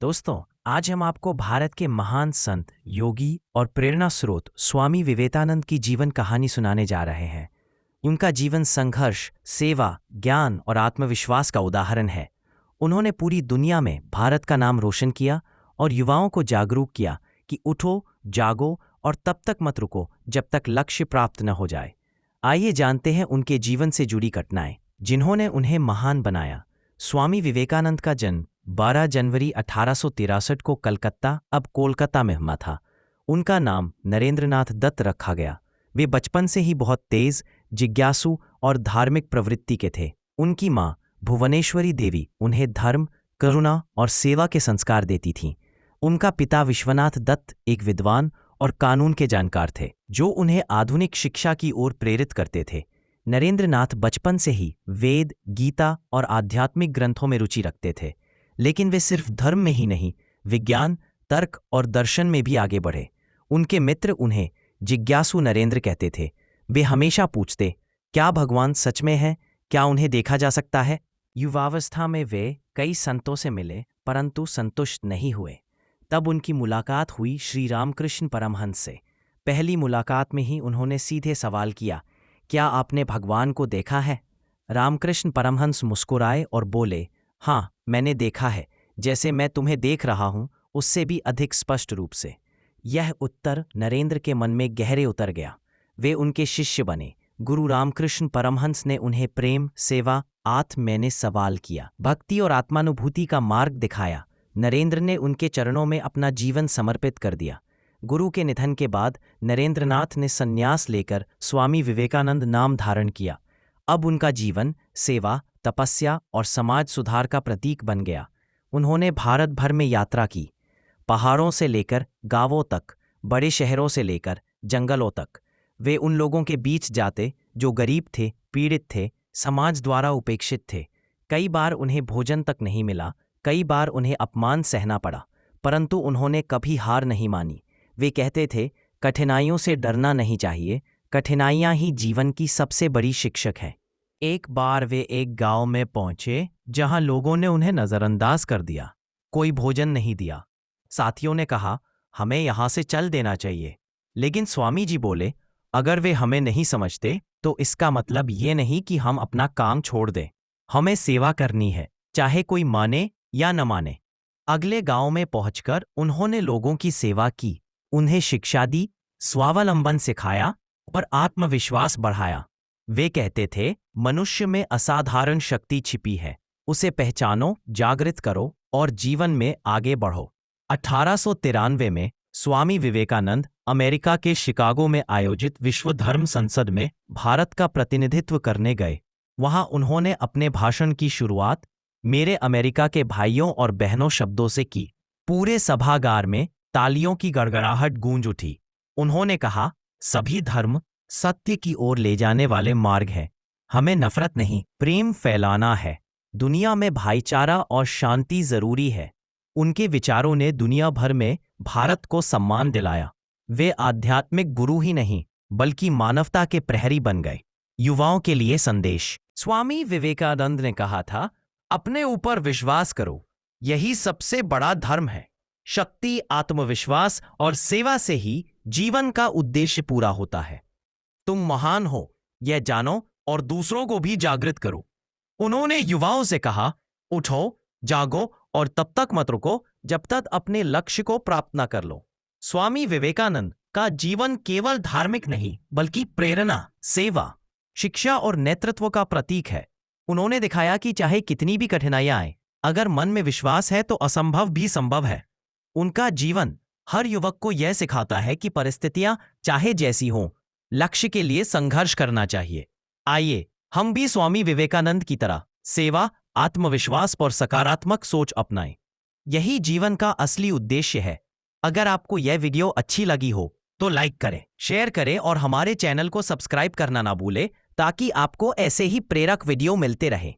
दोस्तों, आज हम आपको भारत के महान संत, योगी और प्रेरणा स्रोत स्वामी विवेकानंद की जीवन कहानी सुनाने जा रहे हैं। उनका जीवन संघर्ष, सेवा, ज्ञान और आत्मविश्वास का उदाहरण है। उन्होंने पूरी दुनिया में भारत का नाम रोशन किया और युवाओं को जागरूक किया कि उठो, जागो और तब तक मत रुको जब तक लक्ष्य प्राप्त न हो जाए। आइए जानते हैं उनके जीवन से जुड़ी घटनाएं, जिन्होंने उन्हें महान बनाया। स्वामी विवेकानंद का जन्म 12 जनवरी 1863 को कलकत्ता, अब कोलकाता में हुआ था। उनका नाम नरेंद्रनाथ दत्त रखा गया। वे बचपन से ही बहुत तेज, जिज्ञासु और धार्मिक प्रवृत्ति के थे। उनकी माँ भुवनेश्वरी देवी उन्हें धर्म, करुणा और सेवा के संस्कार देती थीं। उनका पिता विश्वनाथ दत्त एक विद्वान और कानून के जानकार थे, जो उन्हें आधुनिक शिक्षा की ओर प्रेरित करते थे। नरेंद्रनाथ बचपन से ही वेद, गीता और आध्यात्मिक ग्रंथों में रुचि रखते थे, लेकिन वे सिर्फ धर्म में ही नहीं, विज्ञान, तर्क और दर्शन में भी आगे बढ़े। उनके मित्र उन्हें जिज्ञासु नरेंद्र कहते थे। वे हमेशा पूछते, क्या भगवान सच में है? क्या उन्हें देखा जा सकता है? युवावस्था में वे कई संतों से मिले, परंतु संतुष्ट नहीं हुए। तब उनकी मुलाकात हुई श्री रामकृष्ण परमहंस से। पहली मुलाकात में ही उन्होंने सीधे सवाल किया, क्या आपने भगवान को देखा है? रामकृष्ण परमहंस मुस्कुराए और बोले, हाँ, मैंने देखा है। जैसे मैं तुम्हें देख रहा हूं, उससे भी अधिक स्पष्ट रूप से। यह उत्तर नरेंद्र के मन में गहरे उतर गया। वे उनके शिष्य बने। गुरु रामकृष्ण परमहंस ने उन्हें प्रेम, सेवा, मैंने सवाल किया, भक्ति और आत्मानुभूति का मार्ग दिखाया। नरेंद्र ने उनके चरणों में अपना जीवन समर्पित कर दिया। गुरु के निधन के बाद नरेंद्रनाथ ने संन्यास लेकर स्वामी विवेकानंद नाम धारण किया। अब उनका जीवन सेवा, तपस्या और समाज सुधार का प्रतीक बन गया। उन्होंने भारत भर में यात्रा की, पहाड़ों से लेकर गांवों तक, बड़े शहरों से लेकर जंगलों तक। वे उन लोगों के बीच जाते जो गरीब थे, पीड़ित थे, समाज द्वारा उपेक्षित थे। कई बार उन्हें भोजन तक नहीं मिला, कई बार उन्हें अपमान सहना पड़ा, परंतु उन्होंने कभी हार नहीं मानी। वे कहते थे, कठिनाइयों से डरना नहीं चाहिए, कठिनाइयां ही जीवन की सबसे बड़ी शिक्षक है। एक बार वे एक गांव में पहुंचे जहां लोगों ने उन्हें नजरअंदाज कर दिया। कोई भोजन नहीं दिया। साथियों ने कहा, हमें यहां से चल देना चाहिए। लेकिन स्वामी जी बोले, अगर वे हमें नहीं समझते तो इसका मतलब ये नहीं कि हम अपना काम छोड़ दें। हमें सेवा करनी है, चाहे कोई माने या न माने। अगले गांव में पहुंचकर उन्होंने लोगों की सेवा की, उन्हें शिक्षा दी, स्वावलंबन सिखाया और आत्मविश्वास बढ़ाया। वे कहते थे, मनुष्य में असाधारण शक्ति छिपी है, उसे पहचानो, जागृत करो और जीवन में आगे बढ़ो। 1893 में स्वामी विवेकानंद अमेरिका के शिकागो में आयोजित विश्व धर्म संसद में भारत का प्रतिनिधित्व करने गए। वहां उन्होंने अपने भाषण की शुरुआत मेरे अमेरिका के भाइयों और बहनों शब्दों से की। पूरे सभागार में तालियों की गड़गड़ाहट गूंज उठी। उन्होंने कहा, सभी धर्म सत्य की ओर ले जाने वाले मार्ग हैं। हमें नफरत नहीं, प्रेम फैलाना है। दुनिया में भाईचारा और शांति जरूरी है। उनके विचारों ने दुनिया भर में भारत को सम्मान दिलाया। वे आध्यात्मिक गुरु ही नहीं, बल्कि मानवता के प्रहरी बन गए। युवाओं के लिए संदेश। स्वामी विवेकानंद ने कहा था, अपने ऊपर विश्वास करो, यही सबसे बड़ा धर्म है। शक्ति, आत्मविश्वास और सेवा से ही जीवन का उद्देश्य पूरा होता है। तुम महान हो, यह जानो और दूसरों को भी जागृत करो। उन्होंने युवाओं से कहा, उठो, जागो और तब तक मत रुको जब तक अपने लक्ष्य को प्राप्त न कर लो। स्वामी विवेकानंद का जीवन केवल धार्मिक नहीं, बल्कि प्रेरणा, सेवा, शिक्षा और नेतृत्व का प्रतीक है। उन्होंने दिखाया कि चाहे कितनी भी कठिनाइयां आए, अगर मन में विश्वास है तो असंभव भी संभव है। उनका जीवन हर युवक को यह सिखाता है कि परिस्थितियां चाहे जैसी हों, लक्ष्य के लिए संघर्ष करना चाहिए। आइए हम भी स्वामी विवेकानंद की तरह सेवा, आत्मविश्वास और सकारात्मक सोच अपनाएं। यही जीवन का असली उद्देश्य है। अगर आपको यह वीडियो अच्छी लगी हो तो लाइक करें, शेयर करें और हमारे चैनल को सब्सक्राइब करना ना भूलें, ताकि आपको ऐसे ही प्रेरक वीडियो मिलते रहे।